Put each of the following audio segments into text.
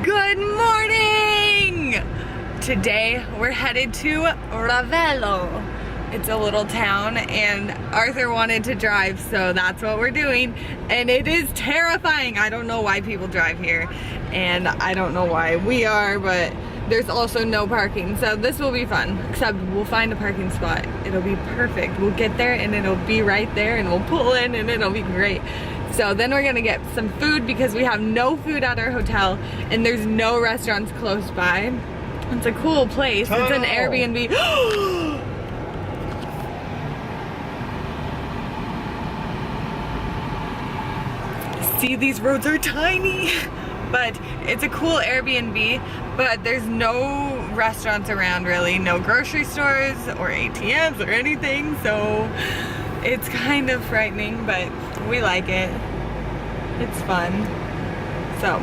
Good morning! Today we're headed to Ravello. It's a little town and Arthur wanted to drive, so that's what we're doing. And it is terrifying. I don't know why people drive here and I don't know why we are, but there's also no parking. So this will be fun, except we'll find a parking spot. It'll be perfect. We'll get there and it'll be right there and we'll pull in and it'll be great. So then we're gonna get some food because we have no food at our hotel and there's no restaurants close by. It's a cool place. It's an Airbnb. See, these roads are tiny, but it's a cool Airbnb, but there's no restaurants around really, no grocery stores or ATMs or anything, so it's kind of frightening, but we like it. It's fun. So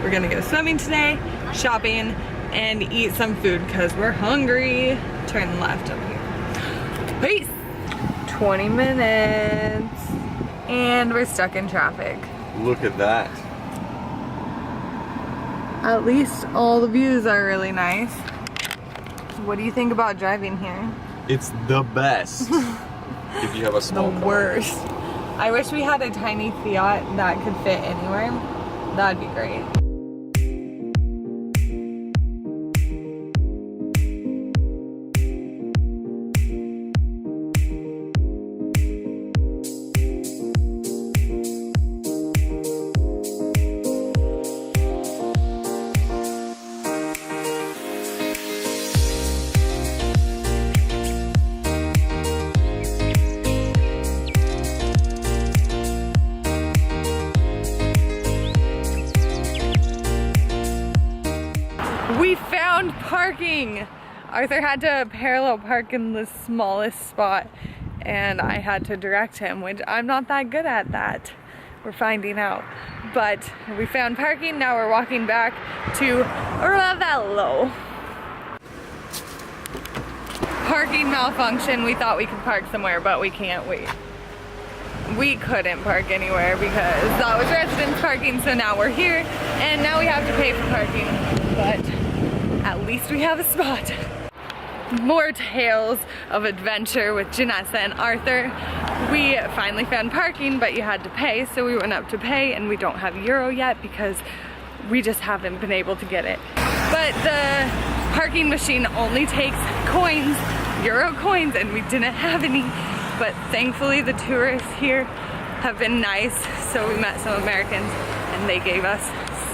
we're gonna go swimming today, shopping, and eat some food because we're hungry. Turn left over here. Peace! 20 minutes and we're stuck in traffic. Look at that. At least all the views are really nice. What do you think about driving here? It's the best. If you have a small car. Worst. I wish we had a tiny Fiat that could fit anywhere. That'd be great. We found parking! Arthur had to parallel park in the smallest spot and I had to direct him, which I'm not that good at that. We're finding out. But we found parking, now we're walking back to Ravello. Parking malfunction, we thought we could park somewhere, but we can't wait. We couldn't park anywhere because that was residence parking, so now we're here and now we have to pay for parking. But at least we have a spot. More tales of adventure with Janessa and Arthur. We finally found parking, but you had to pay, so we went up to pay and we don't have Euro yet because we just haven't been able to get it. But the parking machine only takes coins, Euro coins, and we didn't have any. But thankfully the tourists here have been nice, so we met some Americans and they gave us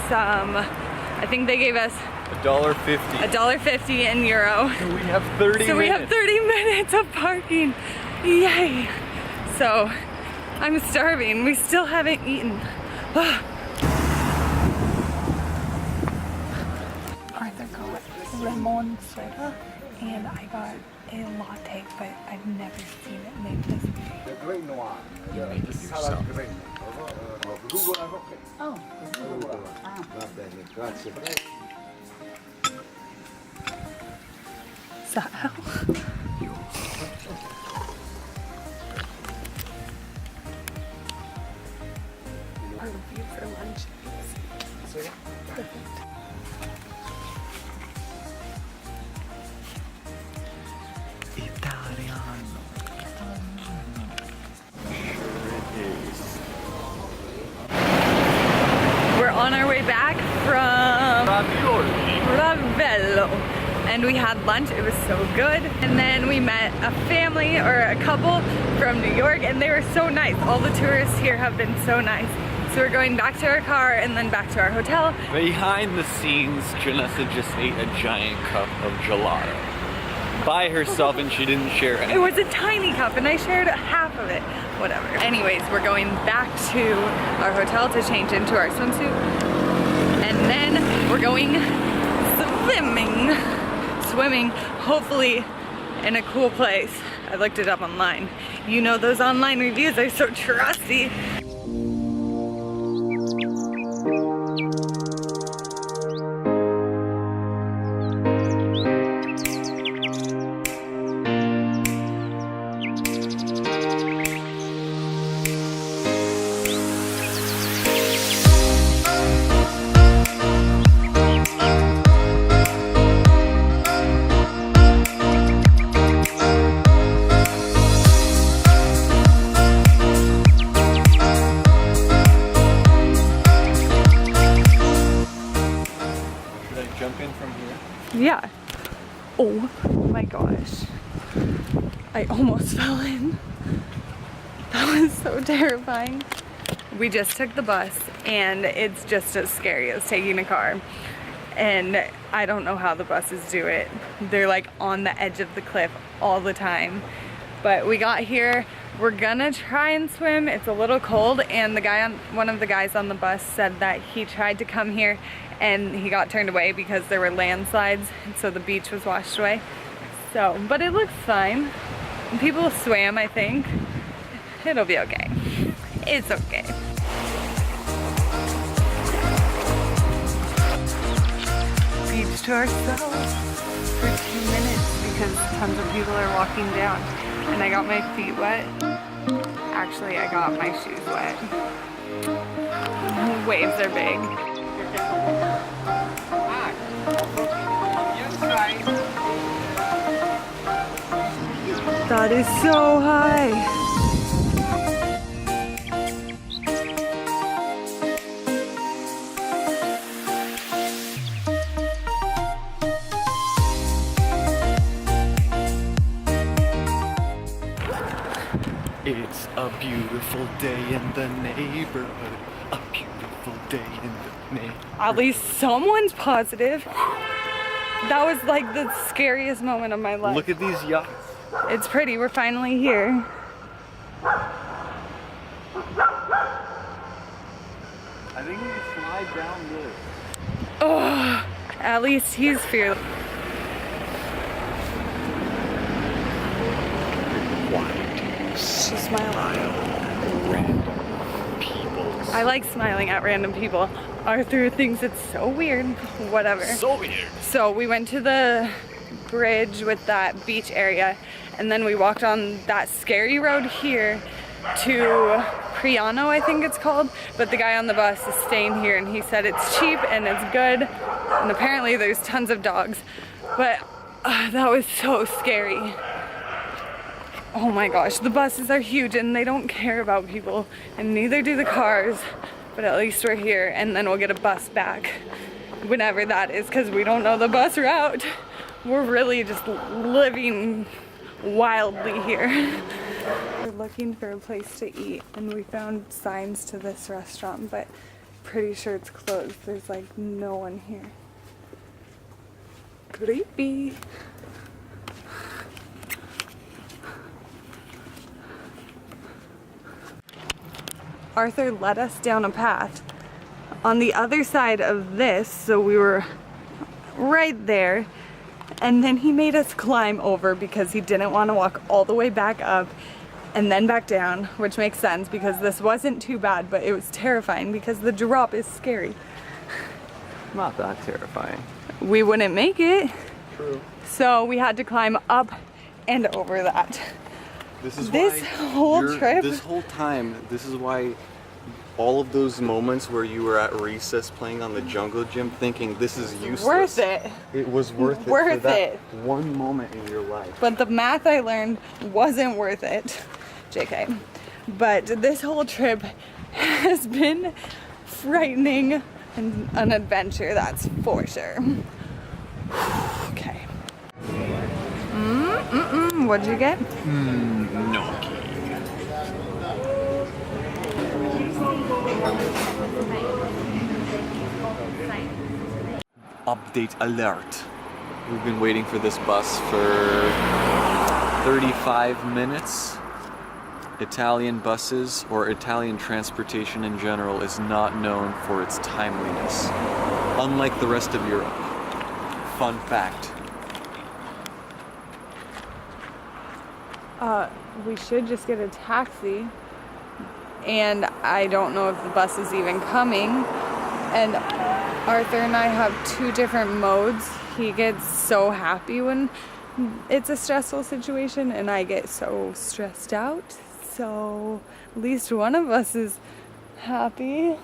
some, I think they gave us $1.50. $1.50 in Euro. So we have 30 minutes. So we have 30 minutes of parking. Yay! So I'm starving. We still haven't eaten. Arthur got lemon soda and I got a latte, but I've never seen it made this way. You made this yourself. Oh. Is that how? Our review for lunch is perfect. Italiano. We're on our way back from Ravello and we had lunch. It was so good. And then we met a family or a couple from New York and they were so nice. All the tourists here have been so nice. So we're going back to our car and then back to our hotel. Behind the scenes, Janessa just ate a giant cup of gelato by herself and she didn't share any. It was a tiny cup and I shared half of it. Whatever. Anyways, we're going back to our hotel to change into our swimsuit. And then we're going swimming, hopefully in a cool place. I looked it up online. You know those online reviews are so trusty. jump in from here? Yeah. Oh my gosh. I almost fell in. That was so terrifying. We just took the bus and it's just as scary as taking a car. And I don't know how the buses do it. They're like on the edge of the cliff all the time. But we got here, we're gonna try and swim. It's a little cold, and one of the guys on the bus said that he tried to come here and he got turned away because there were landslides, and so the beach was washed away. So, but it looks fine. And people swam, I think. It'll be okay. It's okay. Beach to ourselves for 2 minutes because tons of people are walking down. And I got my feet wet. Actually, I got my shoes wet. Waves are big. That is so high. It's a beautiful day in the neighborhood. A beautiful day in the neighborhood. At least someone's positive. That was like the scariest moment of my life. Look at these yachts. It's pretty, we're finally here. I think we can slide down this. Oh, at least he's fearless. She smiled. Random people. I like smiling at random people. Arthur thinks it's so weird. Whatever. So weird. So we went to the bridge with that beach area, and then we walked on that scary road here to Priano, I think it's called. But the guy on the bus is staying here, and he said it's cheap and it's good. And apparently there's tons of dogs. But that was so scary. Oh my gosh, the buses are huge and they don't care about people, and neither do the cars, but at least we're here, and then we'll get a bus back whenever that is, because we don't know the bus route. We're really just living wildly here. We're looking for a place to eat, and we found signs to this restaurant, but pretty sure it's closed. There's like no one here. Creepy. Arthur led us down a path on the other side of this, so we were right there, and then he made us climb over because he didn't want to walk all the way back up and then back down, which makes sense because this wasn't too bad, but it was terrifying because the drop is scary. Not that terrifying. We wouldn't make it. True. So we had to climb up and over that. This is This whole trip. This whole time, this is why all of those moments where you were at recess playing on the jungle gym thinking this is useless. Worth it. It was worth it. Worth for that it. one moment in your life. But the math I learned wasn't worth it. JK. But this whole trip has been frightening and an adventure, that's for sure. Okay. What'd you get? Gnocchi. Update alert. We've been waiting for this bus for 35 minutes. Italian buses, or Italian transportation in general, is not known for its timeliness, unlike the rest of Europe. Fun fact. We should just get a taxi, and I don't know if the bus is even coming. And Arthur and I have two different modes. He gets so happy when it's a stressful situation, and I get so stressed out. So at least one of us is happy.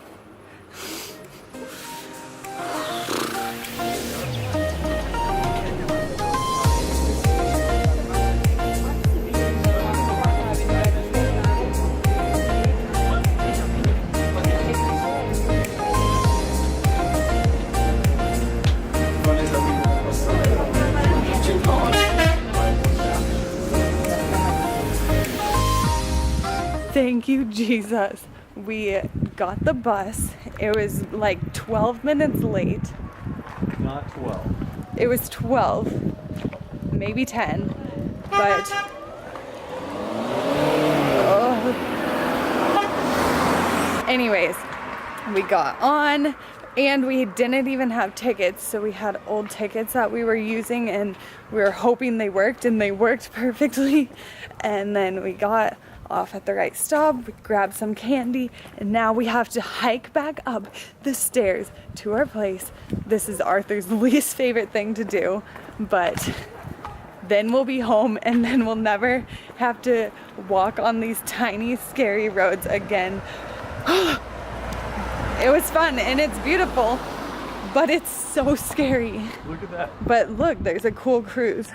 Thank you, Jesus. We got the bus. It was like 12 minutes late. Not 12. It was 12, maybe 10, but anyways, we got on and we didn't even have tickets, so we had old tickets that we were using and we were hoping they worked, and they worked perfectly. And then we got off at the right stop, we grabbed some candy, and now we have to hike back up the stairs to our place. This is Arthur's least favorite thing to do, but then we'll be home, and then we'll never have to walk on these tiny, scary roads again. It was fun and it's beautiful, but it's so scary. Look at that. But look, there's a cool cruise.